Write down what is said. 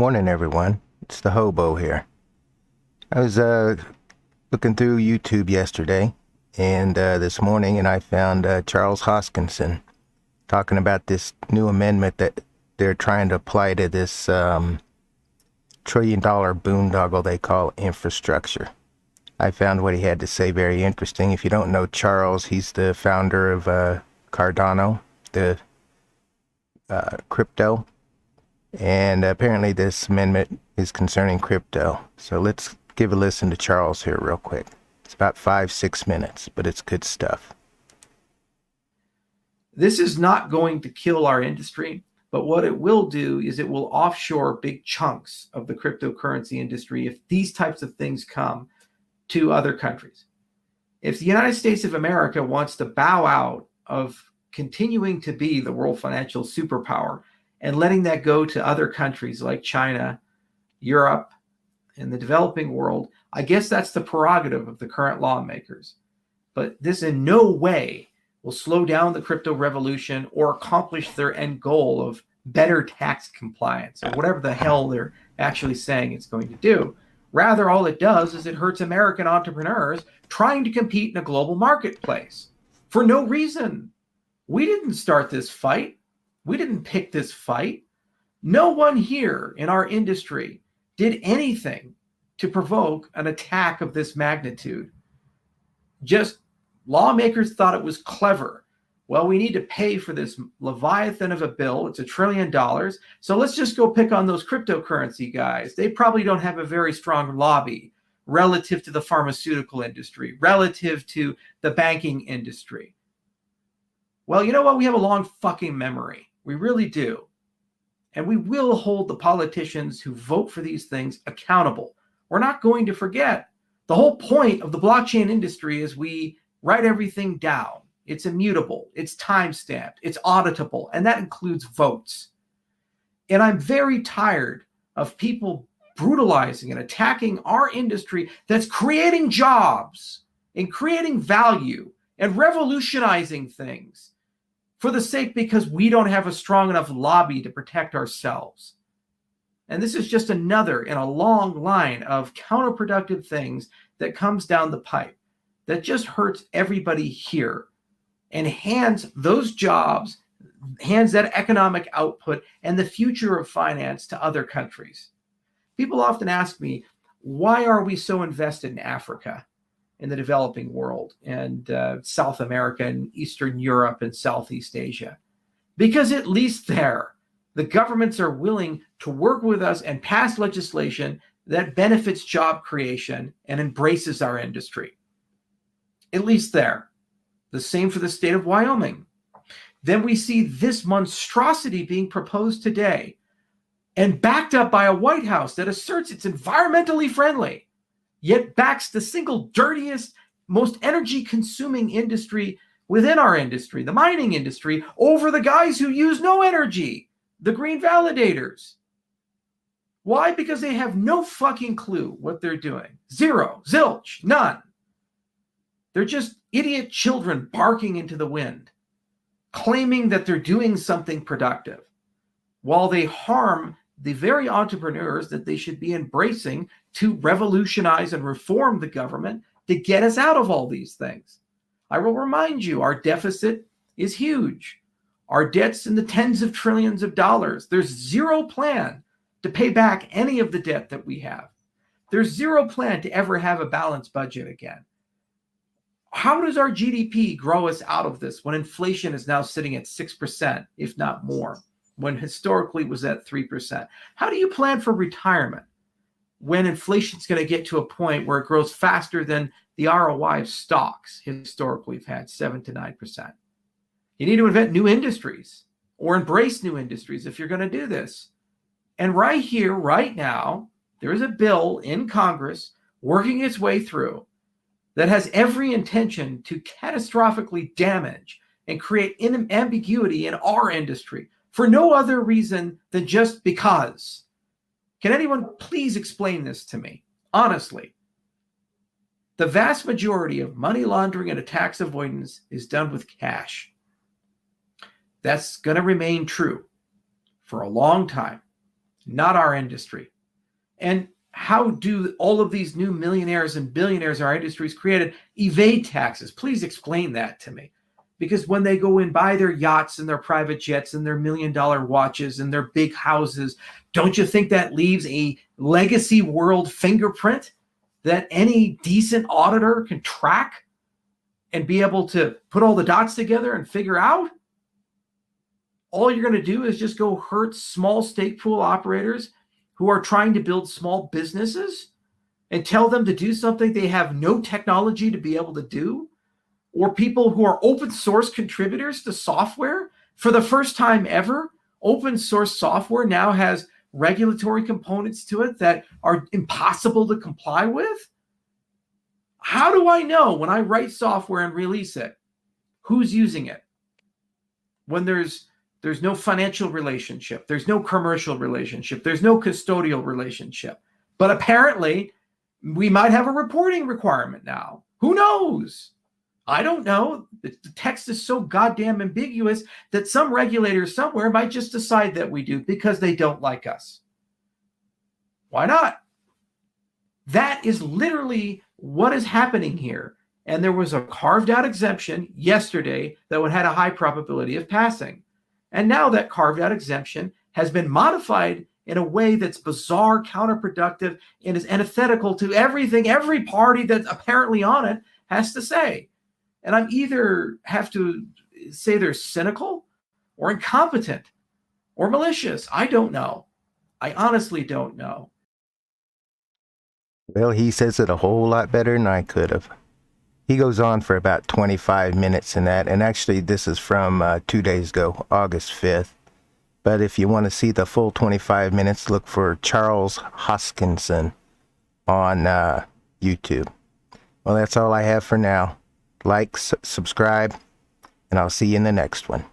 Morning, everyone. It's the hobo here. I was looking through YouTube yesterday and this morning, and I found Charles Hoskinson talking about this new amendment that they're trying to apply to this trillion-dollar boondoggle they call infrastructure. I found what he had to say very interesting. If you don't know Charles, he's the founder of Cardano, the crypto. And apparently this amendment is concerning crypto. So let's give a listen to Charles here real quick. It's about 5-6 minutes, but it's good stuff. This is not going to kill our industry, but what it will do is it will offshore big chunks of the cryptocurrency industry if these types of things come to other countries. If the United States of America wants to bow out of continuing to be the world financial superpower and letting that go to other countries like China, Europe, and the developing world, I guess that's the prerogative of the current lawmakers. But this in no way will slow down the crypto revolution or accomplish their end goal of better tax compliance or whatever the hell they're actually saying it's going to do. Rather, all it does is it hurts American entrepreneurs trying to compete in a global marketplace for no reason. We didn't start this fight. We didn't pick this fight. No one here in our industry did anything to provoke an attack of this magnitude. Just lawmakers thought it was clever. Well, we need to pay for this leviathan of a bill. It's $1 trillion. So let's just go pick on those cryptocurrency guys. They probably don't have a very strong lobby relative to the pharmaceutical industry, relative to the banking industry. Well, you know what? We have a long fucking memory. We really do. And we will hold the politicians who vote for these things accountable. We're not going to forget. The whole point of the blockchain industry is we write everything down. It's immutable. It's time-stamped. It's auditable. And that includes votes. And I'm very tired of people brutalizing and attacking our industry that's creating jobs and creating value and revolutionizing things for the sake because we don't have a strong enough lobby to protect ourselves. And this is just another in a long line of counterproductive things that comes down the pipe that just hurts everybody here and hands those jobs, hands that economic output and the future of finance to other countries. People often ask me, why are we so invested in Africa, in the developing world, and South America and Eastern Europe and Southeast Asia? Because at least there, the governments are willing to work with us and pass legislation that benefits job creation and embraces our industry. At least there. The same for the state of Wyoming. Then we see this monstrosity being proposed today and backed up by a White House that asserts it's environmentally friendly, yet backs the single dirtiest, most energy-consuming industry within our industry, the mining industry, over the guys who use no energy, the green validators. Why? Because they have no fucking clue what they're doing. Zero, zilch, none. They're just idiot children barking into the wind, claiming that they're doing something productive, while they harm the very entrepreneurs that they should be embracing to revolutionize and reform the government to get us out of all these things. I will remind you, our deficit is huge. Our debt's in the tens of trillions of dollars. There's zero plan to pay back any of the debt that we have. There's zero plan to ever have a balanced budget again. How does our GDP grow us out of this when inflation is now sitting at 6%, if not more, when historically it was at 3%? How do you plan for retirement when inflation is going to get to a point where it grows faster than the ROI of stocks historically have had, 7 to 9%? You need to invent new industries or embrace new industries if you're going to do this. And right here, right now, there is a bill in Congress working its way through that has every intention to catastrophically damage and create ambiguity in our industry for no other reason than just because. Can anyone please explain this to me? Honestly, the vast majority of money laundering and tax avoidance is done with cash. That's going to remain true for a long time. not our industry. And how do all of these new millionaires and billionaires our industry's created evade taxes? Please explain that to me. Because when they go and buy their yachts and their private jets and their $1 million watches and their big houses, don't you think that leaves a legacy world fingerprint that any decent auditor can track and be able to put all the dots together and figure out? All you're going to do is just go hurt small stake pool operators who are trying to build small businesses and tell them to do something they have no technology to be able to do, or people who are open source contributors to software. For the first time ever, open source software now has regulatory components to it that are impossible to comply with. How do I know when I write software and release it who's using it? When there's no financial relationship, there's no commercial relationship, there's no custodial relationship. But apparently, we might have a reporting requirement now. Who knows? I don't know. The text is so goddamn ambiguous that some regulator somewhere might just decide that we do because they don't like us. Why not? That is literally what is happening here. And there was a carved out exemption yesterday that would had a high probability of passing. And now that carved out exemption has been modified in a way that's bizarre, counterproductive, and is antithetical to everything every party that's apparently on it has to say. And I'm either have to say they're cynical or incompetent or malicious. I don't know. I honestly don't know. Well, he says it a whole lot better than I could have. He goes on for about 25 minutes in that, and actually this is from 2 days ago, August 5th. But if you want to see the full 25 minutes, look for Charles Hoskinson on YouTube. Well, that's all I have for now. Like, subscribe, and I'll see you in the next one.